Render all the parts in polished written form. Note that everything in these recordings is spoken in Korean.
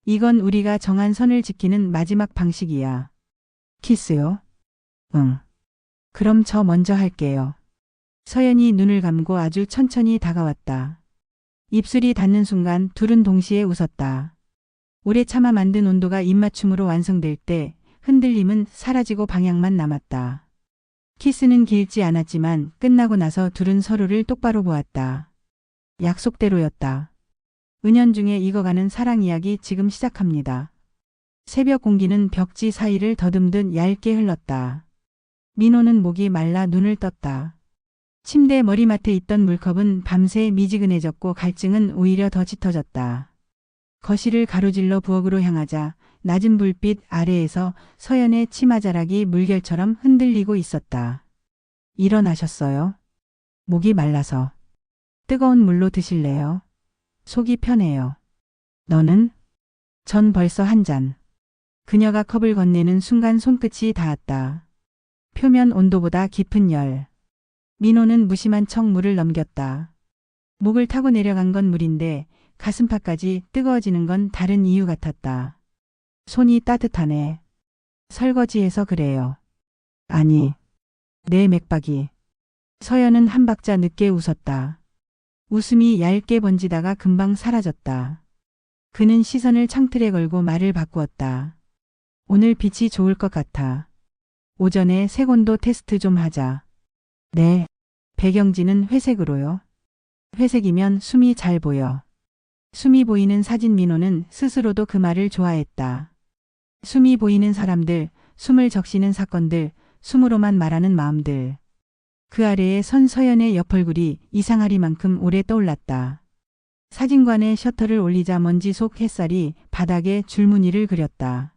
이건 우리가 정한 선을 지키는 마지막 방식이야. 키스요? 응. 그럼 저 먼저 할게요. 서연이 눈을 감고 아주 천천히 다가왔다. 입술이 닿는 순간 둘은 동시에 웃었다. 오래 참아 만든 온도가 입맞춤으로 완성될 때 흔들림은 사라지고 방향만 남았다. 키스는 길지 않았지만 끝나고 나서 둘은 서로를 똑바로 보았다. 약속대로였다. 은연중에 익어가는 사랑 이야기 지금 시작합니다. 새벽 공기는 벽지 사이를 더듬듯 얇게 흘렀다. 민호는 목이 말라 눈을 떴다. 침대 머리맡에 있던 물컵은 밤새 미지근해졌고 갈증은 오히려 더 짙어졌다. 거실을 가로질러 부엌으로 향하자 낮은 불빛 아래에서 서연의 치마자락이 물결처럼 흔들리고 있었다. 일어나셨어요? 목이 말라서. 뜨거운 물로 드실래요? 속이 편해요. 너는? 전 벌써 한 잔. 그녀가 컵을 건네는 순간 손끝이 닿았다. 표면 온도보다 깊은 열. 민호는 무심한 척 물을 넘겼다. 목을 타고 내려간 건 물인데 가슴팍까지 뜨거워지는 건 다른 이유 같았다. 손이 따뜻하네. 설거지해서 그래요. 아니, 내 맥박이. 서연은 한 박자 늦게 웃었다. 웃음이 얇게 번지다가 금방 사라졌다. 그는 시선을 창틀에 걸고 말을 바꾸었다. 오늘 빛이 좋을 것 같아. 오전에 색온도 테스트 좀 하자. 네. 배경지는 회색으로요. 회색이면 숨이 잘 보여. 숨이 보이는 사진. 민호는 스스로도 그 말을 좋아했다. 숨이 보이는 사람들, 숨을 적시는 사건들, 숨으로만 말하는 마음들. 그 아래에 선 서연의 옆얼굴이 이상하리만큼 오래 떠올랐다. 사진관에 셔터를 올리자 먼지 속 햇살이 바닥에 줄무늬를 그렸다.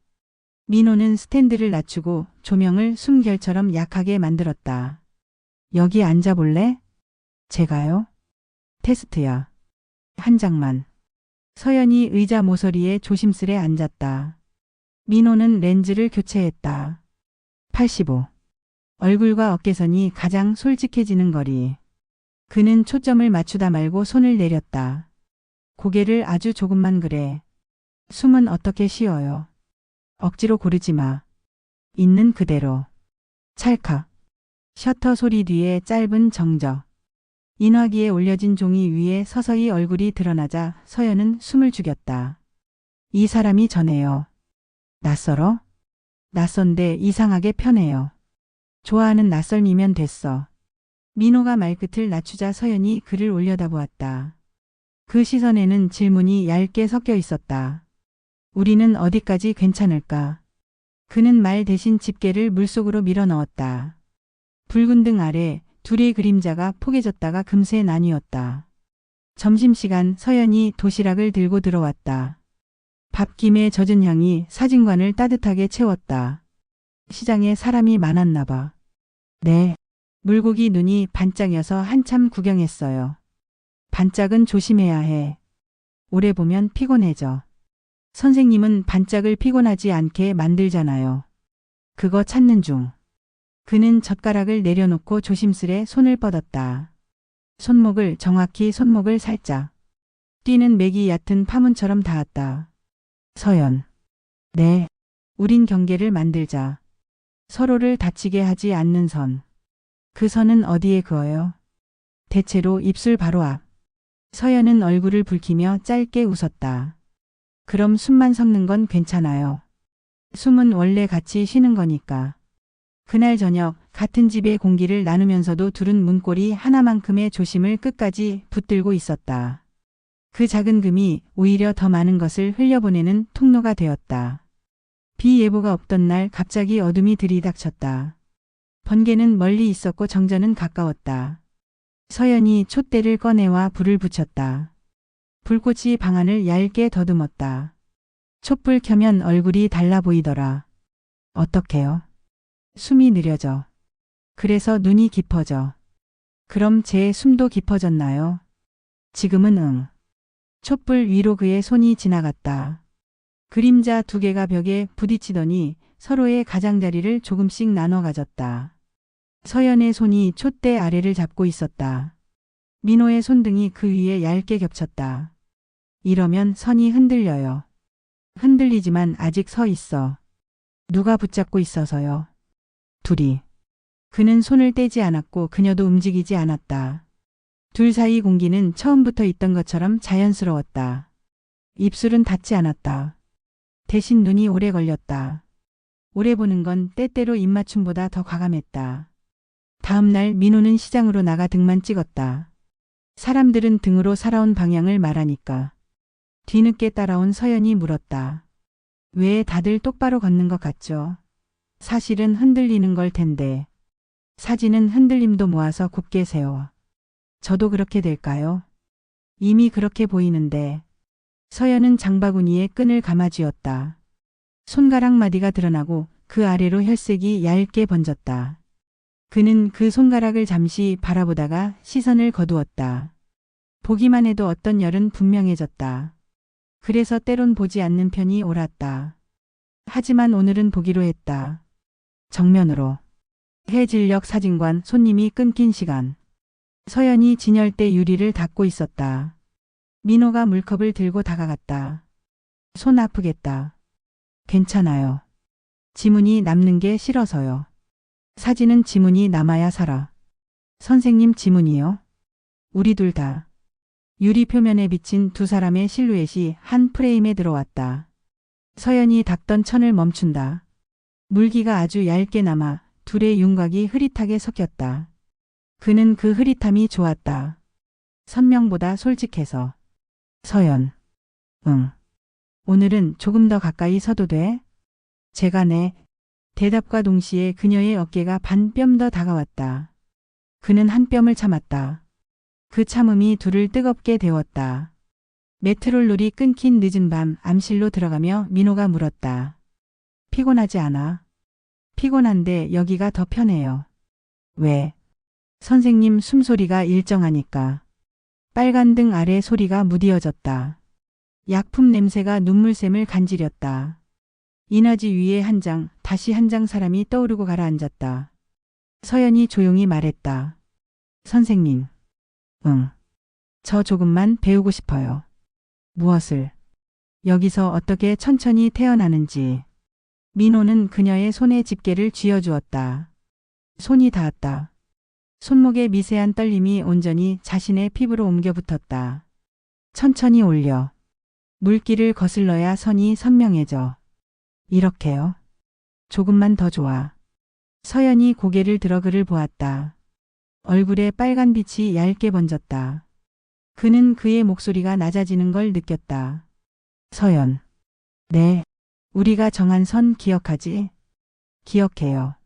민호는 스탠드를 낮추고 조명을 숨결처럼 약하게 만들었다. 여기 앉아볼래? 제가요? 테스트야. 한 장만. 서연이 의자 모서리에 조심스레 앉았다. 민호는 렌즈를 교체했다. 85. 얼굴과 어깨선이 가장 솔직해지는 거리. 그는 초점을 맞추다 말고 손을 내렸다. 고개를 아주 조금만 그래. 숨은 어떻게 쉬어요? 억지로 고르지 마. 있는 그대로. 찰칵. 셔터 소리 뒤에 짧은 정적. 인화기에 올려진 종이 위에 서서히 얼굴이 드러나자 서연은 숨을 죽였다. 이 사람이 저네요. 낯설어? 낯선데 이상하게 편해요. 좋아하는 낯설미면 됐어. 민호가 말끝을 낮추자 서연이 그를 올려다보았다. 그 시선에는 질문이 얇게 섞여 있었다. 우리는 어디까지 괜찮을까? 그는 말 대신 집게를 물속으로 밀어 넣었다. 붉은 등 아래 둘의 그림자가 포개졌다가 금세 나뉘었다. 점심시간 서연이 도시락을 들고 들어왔다. 밥김에 젖은 향이 사진관을 따뜻하게 채웠다. 시장에 사람이 많았나 봐. 네. 물고기 눈이 반짝여서 한참 구경했어요. 반짝은 조심해야 해. 오래 보면 피곤해져. 선생님은 반짝을 피곤하지 않게 만들잖아요. 그거 찾는 중. 그는 젓가락을 내려놓고 조심스레 손을 뻗었다. 손목을 정확히 손목을 살짝. 뛰는 맥이 얕은 파문처럼 닿았다. 서연. 네. 우린 경계를 만들자. 서로를 다치게 하지 않는 선. 그 선은 어디에 그어요? 대체로 입술 바로 앞. 서연은 얼굴을 붉히며 짧게 웃었다. 그럼 숨만 섞는 건 괜찮아요. 숨은 원래 같이 쉬는 거니까. 그날 저녁 같은 집의 공기를 나누면서도 둘은 문고리 하나만큼의 조심을 끝까지 붙들고 있었다. 그 작은 금이 오히려 더 많은 것을 흘려보내는 통로가 되었다. 비 예보가 없던 날 갑자기 어둠이 들이닥쳤다. 번개는 멀리 있었고 정전은 가까웠다. 서연이 촛대를 꺼내와 불을 붙였다. 불꽃이 방안을 얇게 더듬었다. 촛불 켜면 얼굴이 달라 보이더라. 어떡해요? 숨이 느려져. 그래서 눈이 깊어져. 그럼 제 숨도 깊어졌나요? 지금은 응. 촛불 위로 그의 손이 지나갔다. 그림자 두 개가 벽에 부딪히더니 서로의 가장자리를 조금씩 나눠 가졌다. 서연의 손이 촛대 아래를 잡고 있었다. 민호의 손등이 그 위에 얇게 겹쳤다. 이러면 선이 흔들려요. 흔들리지만 아직 서 있어. 누가 붙잡고 있어서요. 둘이. 그는 손을 떼지 않았고 그녀도 움직이지 않았다. 둘 사이 공기는 처음부터 있던 것처럼 자연스러웠다. 입술은 닿지 않았다. 대신 눈이 오래 걸렸다. 오래 보는 건 때때로 입맞춤보다 더 과감했다. 다음 날 민호는 시장으로 나가 등만 찍었다. 사람들은 등으로 살아온 방향을 말하니까. 뒤늦게 따라온 서연이 물었다. 왜 다들 똑바로 걷는 것 같죠? 사실은 흔들리는 걸 텐데. 사진은 흔들림도 모아서 곱게 세워. 저도 그렇게 될까요? 이미 그렇게 보이는데. 서연은 장바구니에 끈을 감아쥐었다. 손가락 마디가 드러나고 그 아래로 혈색이 얇게 번졌다. 그는 그 손가락을 잠시 바라보다가 시선을 거두었다. 보기만 해도 어떤 열은 분명해졌다. 그래서 때론 보지 않는 편이 옳았다. 하지만 오늘은 보기로 했다. 정면으로. 해질녘 사진관 손님이 끊긴 시간. 서연이 진열대 유리를 닫고 있었다. 민호가 물컵을 들고 다가갔다. 손 아프겠다. 괜찮아요. 지문이 남는 게 싫어서요. 사진은 지문이 남아야 살아. 선생님 지문이요? 우리 둘 다. 유리 표면에 비친 두 사람의 실루엣이 한 프레임에 들어왔다. 서연이 닦던 천을 멈춘다. 물기가 아주 얇게 남아 둘의 윤곽이 흐릿하게 섞였다. 그는 그 흐릿함이 좋았다. 선명보다 솔직해서. 서연. 응. 오늘은 조금 더 가까이 서도 돼? 제가 네. 대답과 동시에 그녀의 어깨가 반 뼘 더 다가왔다. 그는 한 뼘을 참았다. 그 참음이 둘을 뜨겁게 데웠다. 메트롤롤이 끊긴 늦은 밤 암실로 들어가며 민호가 물었다. 피곤하지 않아? 피곤한데 여기가 더 편해요. 왜? 선생님 숨소리가 일정하니까. 빨간 등 아래 소리가 무디어졌다. 약품 냄새가 눈물샘을 간지렸다. 인화지 위에 한 장, 다시 한 장 사람이 떠오르고 가라앉았다. 서연이 조용히 말했다. 선생님. 응. 저 조금만 배우고 싶어요. 무엇을? 여기서 어떻게 천천히 태어나는지. 민호는 그녀의 손에 집게를 쥐어주었다. 손이 닿았다. 손목의 미세한 떨림이 온전히 자신의 피부로 옮겨 붙었다. 천천히 올려. 물기를 거슬러야 선이 선명해져. 이렇게요. 조금만 더 좋아. 서연이 고개를 들어 그를 보았다. 얼굴에 빨간 빛이 얇게 번졌다. 그는 그의 목소리가 낮아지는 걸 느꼈다. 서연. 네. 우리가 정한 선 기억하지? 기억해요.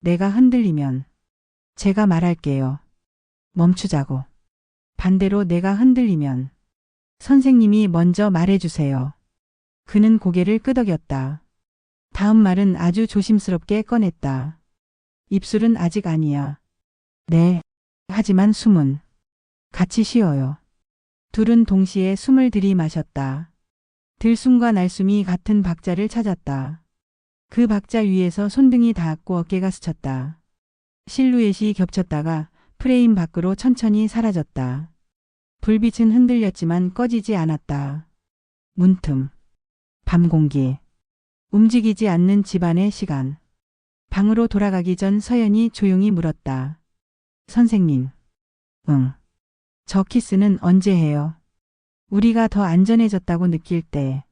내가 흔들리면 제가 말할게요. 멈추자고. 반대로 내가 흔들리면 선생님이 먼저 말해주세요. 그는 고개를 끄덕였다. 다음 말은 아주 조심스럽게 꺼냈다. 입술은 아직 아니야. 네. 하지만 숨은 같이 쉬어요. 둘은 동시에 숨을 들이마셨다. 들숨과 날숨이 같은 박자를 찾았다. 그 박자 위에서 손등이 닿았고 어깨가 스쳤다. 실루엣이 겹쳤다가 프레임 밖으로 천천히 사라졌다. 불빛은 흔들렸지만 꺼지지 않았다. 문틈. 밤 공기. 움직이지 않는 집안의 시간. 방으로 돌아가기 전 서연이 조용히 물었다. 선생님. 응. 저 키스는 언제 해요? 우리가 더 안전해졌다고 느낄 때.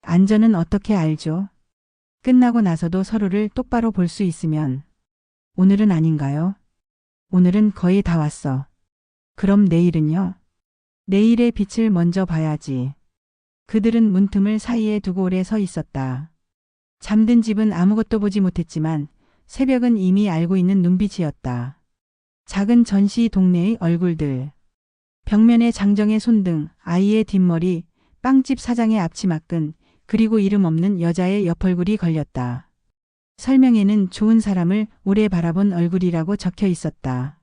안전은 어떻게 알죠? 끝나고 나서도 서로를 똑바로 볼 수 있으면. 오늘은 아닌가요? 오늘은 거의 다 왔어. 그럼 내일은요? 내일의 빛을 먼저 봐야지. 그들은 문틈을 사이에 두고 오래 서 있었다. 잠든 집은 아무것도 보지 못했지만 새벽은 이미 알고 있는 눈빛이었다. 작은 전시 동네의 얼굴들. 벽면에 장정의 손등, 아이의 뒷머리, 빵집 사장의 앞치마끈, 그리고 이름 없는 여자의 옆얼굴이 걸렸다. 설명에는 좋은 사람을 오래 바라본 얼굴이라고 적혀 있었다.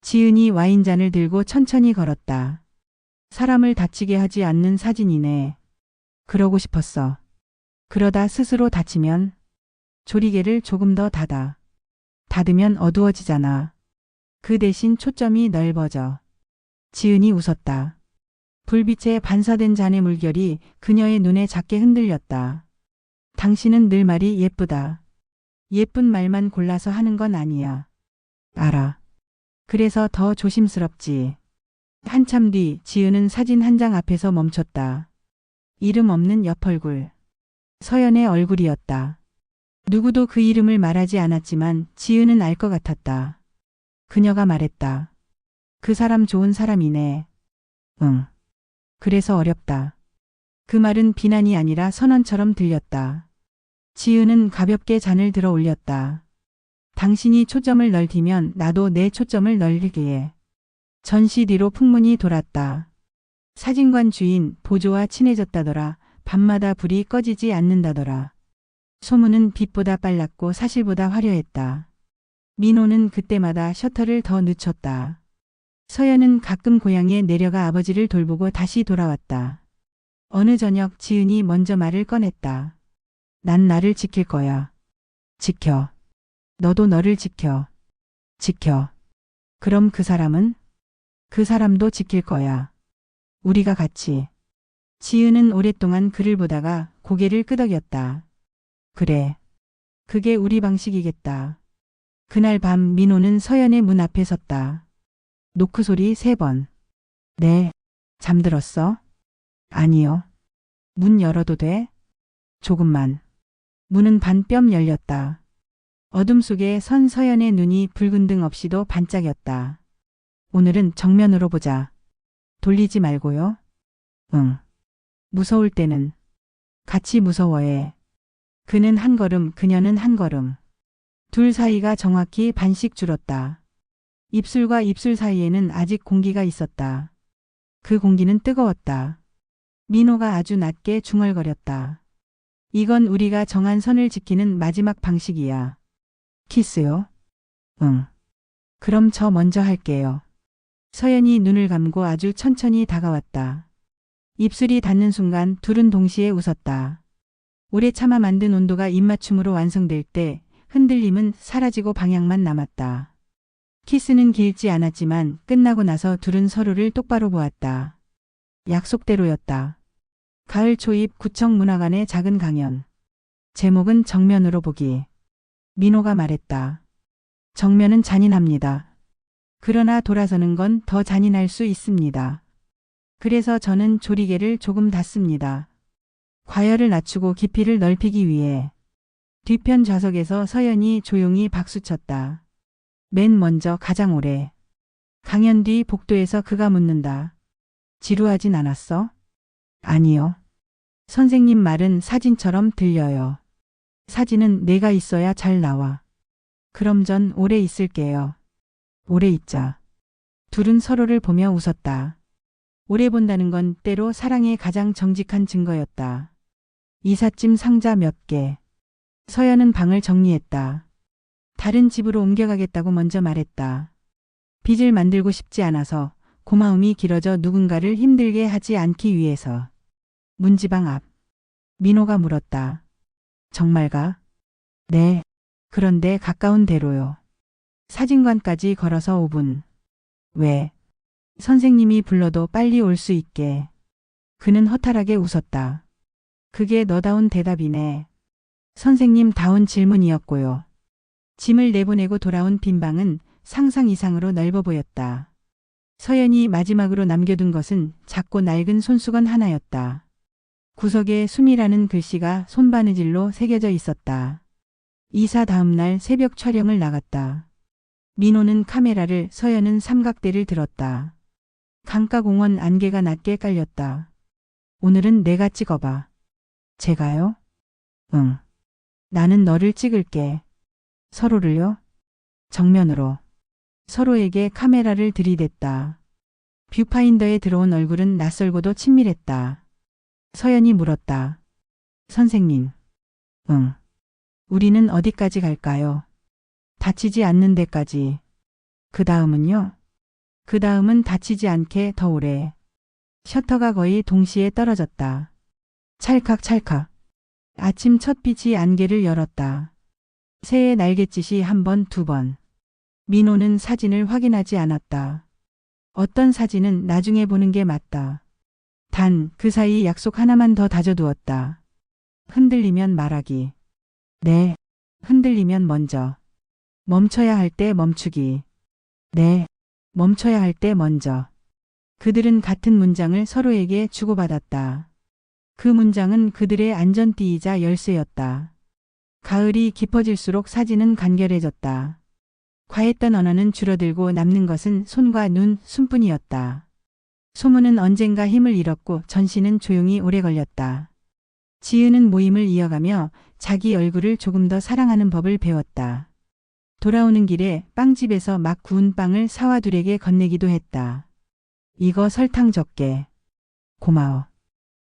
지은이 와인잔을 들고 천천히 걸었다. 사람을 다치게 하지 않는 사진이네. 그러고 싶었어. 그러다 스스로 다치면 조리개를 조금 더 닫아. 닫으면 어두워지잖아. 그 대신 초점이 넓어져. 지은이 웃었다. 불빛에 반사된 잔의 물결이 그녀의 눈에 작게 흔들렸다. 당신은 늘 말이 예쁘다. 예쁜 말만 골라서 하는 건 아니야. 알아. 그래서 더 조심스럽지. 한참 뒤 지은은 사진 한 장 앞에서 멈췄다. 이름 없는 옆얼굴. 서연의 얼굴이었다. 누구도 그 이름을 말하지 않았지만 지은은 알 것 같았다. 그녀가 말했다. 그 사람 좋은 사람이네. 응. 그래서 어렵다. 그 말은 비난이 아니라 선언처럼 들렸다. 지은은 가볍게 잔을 들어 올렸다. 당신이 초점을 넓히면 나도 내 초점을 넓히게. 전시 뒤로 풍문이 돌았다. 사진관 주인 보조와 친해졌다더라. 밤마다 불이 꺼지지 않는다더라. 소문은 빛보다 빨랐고 사실보다 화려했다. 민호는 그때마다 셔터를 더 늦췄다. 서연은 가끔 고향에 내려가 아버지를 돌보고 다시 돌아왔다. 어느 저녁 지은이 먼저 말을 꺼냈다. 난 나를 지킬 거야. 지켜. 너도 너를 지켜. 지켜. 그럼 그 사람은? 그 사람도 지킬 거야. 우리가 같이. 지은은 오랫동안 그를 보다가 고개를 끄덕였다. 그래. 그게 우리 방식이겠다. 그날 밤 민호는 서연의 문 앞에 섰다. 노크 소리 3번. 네. 잠들었어? 아니요. 문 열어도 돼? 조금만. 문은 반뼘 열렸다. 어둠 속에 선 서연의 눈이 붉은 등 없이도 반짝였다. 오늘은 정면으로 보자. 돌리지 말고요. 응. 무서울 때는 같이 무서워해. 그는 한 걸음, 그녀는 한 걸음. 둘 사이가 정확히 반씩 줄었다. 입술과 입술 사이에는 아직 공기가 있었다. 그 공기는 뜨거웠다. 민호가 아주 낮게 중얼거렸다. 이건 우리가 정한 선을 지키는 마지막 방식이야. 키스요? 응. 그럼 저 먼저 할게요. 서연이 눈을 감고 아주 천천히 다가왔다. 입술이 닿는 순간 둘은 동시에 웃었다. 오래 참아 만든 온도가 입맞춤으로 완성될 때 흔들림은 사라지고 방향만 남았다. 키스는 길지 않았지만 끝나고 나서 둘은 서로를 똑바로 보았다. 약속대로였다. 가을 초입 구청 문화관의 작은 강연. 제목은 정면으로 보기. 민호가 말했다. 정면은 잔인합니다. 그러나 돌아서는 건 더 잔인할 수 있습니다. 그래서 저는 조리개를 조금 닫습니다. 과열을 낮추고 깊이를 넓히기 위해. 뒤편 좌석에서 서연이 조용히 박수쳤다. 맨 먼저 가장 오래. 강연 뒤 복도에서 그가 묻는다. 지루하진 않았어? 아니요. 선생님 말은 사진처럼 들려요. 사진은 내가 있어야 잘 나와. 그럼 전 오래 있을게요. 오래 있자. 둘은 서로를 보며 웃었다. 오래 본다는 건 때로 사랑의 가장 정직한 증거였다. 이삿짐 상자 몇 개. 서연은 방을 정리했다. 다른 집으로 옮겨가겠다고 먼저 말했다. 빚을 만들고 싶지 않아서, 고마움이 길어져 누군가를 힘들게 하지 않기 위해서. 문지방 앞. 민호가 물었다. 정말 가? 네. 그런데 가까운 대로요. 사진관까지 걸어서 5분. 왜? 선생님이 불러도 빨리 올 수 있게. 그는 허탈하게 웃었다. 그게 너다운 대답이네. 선생님다운 질문이었고요. 짐을 내보내고 돌아온 빈 방은 상상 이상으로 넓어 보였다. 서연이 마지막으로 남겨둔 것은 작고 낡은 손수건 하나였다. 구석에 숨이라는 글씨가 손바느질로 새겨져 있었다. 이사 다음 날 새벽 촬영을 나갔다. 민호는 카메라를, 서연은 삼각대를 들었다. 강가공원 안개가 낮게 깔렸다. 오늘은 내가 찍어봐. 제가요? 응. 나는 너를 찍을게. 서로를요? 정면으로. 서로에게 카메라를 들이댔다. 뷰파인더에 들어온 얼굴은 낯설고도 친밀했다. 서연이 물었다. 선생님. 응. 우리는 어디까지 갈까요? 다치지 않는 데까지. 그 다음은요? 그 다음은 다치지 않게 더 오래. 셔터가 거의 동시에 떨어졌다. 찰칵찰칵. 아침 첫 빛이 안개를 열었다. 새의 날갯짓이 1번, 2번. 민호는 사진을 확인하지 않았다. 어떤 사진은 나중에 보는 게 맞다. 단 그 사이 약속 하나만 더 다져두었다. 흔들리면 말하기. 네. 흔들리면 먼저. 멈춰야 할 때 멈추기. 네. 멈춰야 할 때 먼저. 그들은 같은 문장을 서로에게 주고받았다. 그 문장은 그들의 안전띠이자 열쇠였다. 가을이 깊어질수록 사진은 간결해졌다. 과했던 언어는 줄어들고 남는 것은 손과 눈, 숨뿐이었다. 소문은 언젠가 힘을 잃었고 전시는 조용히 오래 걸렸다. 지은은 모임을 이어가며 자기 얼굴을 조금 더 사랑하는 법을 배웠다. 돌아오는 길에 빵집에서 막 구운 빵을 사와둘에게 건네기도 했다. 이거 설탕 적게. 고마워.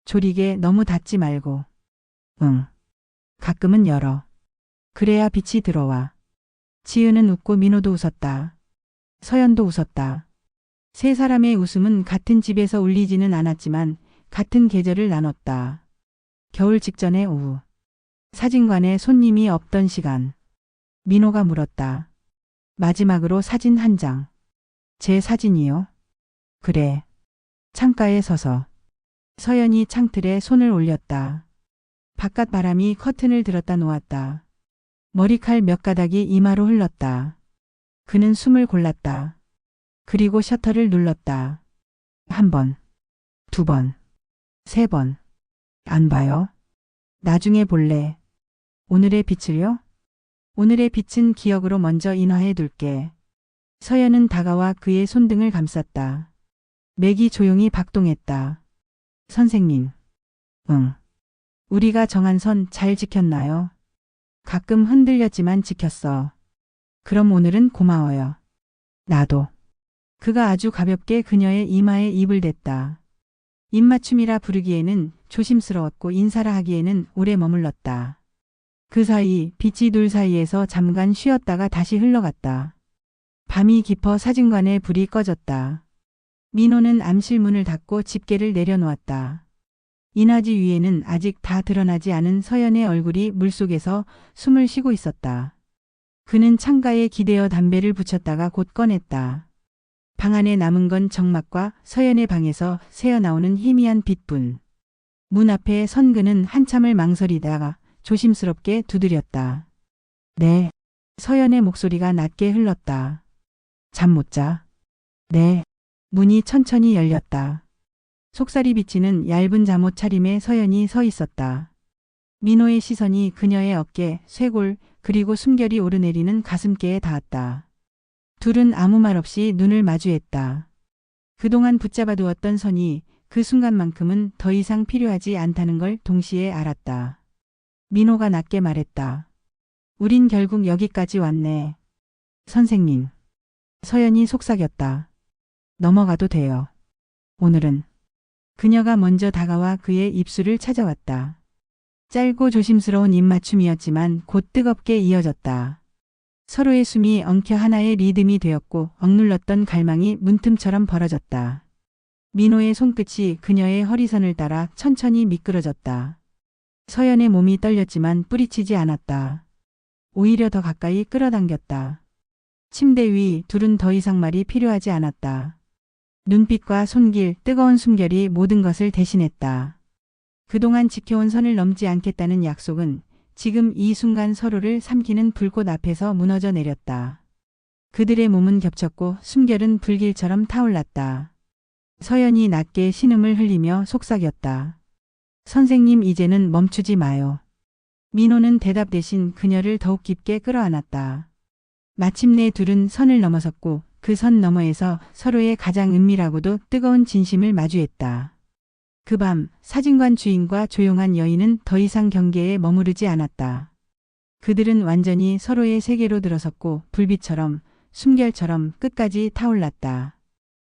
조리개 너무 닫지 말고. 응. 가끔은 열어. 그래야 빛이 들어와. 지은은 웃고 민호도 웃었다. 서연도 웃었다. 세 사람의 웃음은 같은 집에서 울리지는 않았지만 같은 계절을 나눴다. 겨울 직전의 오후. 사진관에 손님이 없던 시간. 민호가 물었다. 마지막으로 사진 한 장. 제 사진이요? 그래. 창가에 서서. 서연이 창틀에 손을 올렸다. 바깥 바람이 커튼을 들었다 놓았다. 머리칼 몇 가닥이 이마로 흘렀다. 그는 숨을 골랐다. 그리고 셔터를 눌렀다. 한 번, 두 번, 세 번. 안 봐요? 나중에 볼래. 오늘의 빛을요? 오늘의 빛은 기억으로 먼저 인화해 둘게. 서연은 다가와 그의 손등을 감쌌다. 맥이 조용히 박동했다. 선생님. 응. 우리가 정한 선 잘 지켰나요? 가끔 흔들렸지만 지켰어. 그럼 오늘은 고마워요. 나도. 그가 아주 가볍게 그녀의 이마에 입을 댔다. 입맞춤이라 부르기에는 조심스러웠고 인사라 하기에는 오래 머물렀다. 그 사이 빛이 둘 사이에서 잠깐 쉬었다가 다시 흘러갔다. 밤이 깊어 사진관에 불이 꺼졌다. 민호는 암실 문을 닫고 집게를 내려놓았다. 이나지 위에는 아직 다 드러나지 않은 서연의 얼굴이 물속에서 숨을 쉬고 있었다. 그는 창가에 기대어 담배를 붙였다가 곧 꺼냈다. 방 안에 남은 건 정막과 서연의 방에서 새어나오는 희미한 빛뿐. 문 앞에 선 그는 한참을 망설이다가 조심스럽게 두드렸다. 네. 서연의 목소리가 낮게 흘렀다. 잠 못 자? 네. 문이 천천히 열렸다. 속살이 비치는 얇은 잠옷 차림에 서연이 서 있었다. 민호의 시선이 그녀의 어깨, 쇄골, 그리고 숨결이 오르내리는 가슴께에 닿았다. 둘은 아무 말 없이 눈을 마주했다. 그동안 붙잡아두었던 선이 그 순간만큼은 더 이상 필요하지 않다는 걸 동시에 알았다. 민호가 낮게 말했다. 우린 결국 여기까지 왔네. 선생님. 서연이 속삭였다. 넘어가도 돼요. 오늘은. 그녀가 먼저 다가와 그의 입술을 찾아왔다. 짧고 조심스러운 입맞춤이었지만 곧 뜨겁게 이어졌다. 서로의 숨이 엉켜 하나의 리듬이 되었고 억눌렀던 갈망이 문틈처럼 벌어졌다. 민호의 손끝이 그녀의 허리선을 따라 천천히 미끄러졌다. 서연의 몸이 떨렸지만 뿌리치지 않았다. 오히려 더 가까이 끌어당겼다. 침대 위 둘은 더 이상 말이 필요하지 않았다. 눈빛과 손길, 뜨거운 숨결이 모든 것을 대신했다. 그동안 지켜온 선을 넘지 않겠다는 약속은 지금 이 순간 서로를 삼키는 불꽃 앞에서 무너져 내렸다. 그들의 몸은 겹쳤고 숨결은 불길처럼 타올랐다. 서연이 낮게 신음을 흘리며 속삭였다. 선생님 이제는 멈추지 마요. 민호는 대답 대신 그녀를 더욱 깊게 끌어안았다. 마침내 둘은 선을 넘어섰고 그 선 너머에서 서로의 가장 은밀하고도 뜨거운 진심을 마주했다. 그 밤 사진관 주인과 조용한 여인은 더 이상 경계에 머무르지 않았다. 그들은 완전히 서로의 세계로 들어섰고 불빛처럼 숨결처럼 끝까지 타올랐다.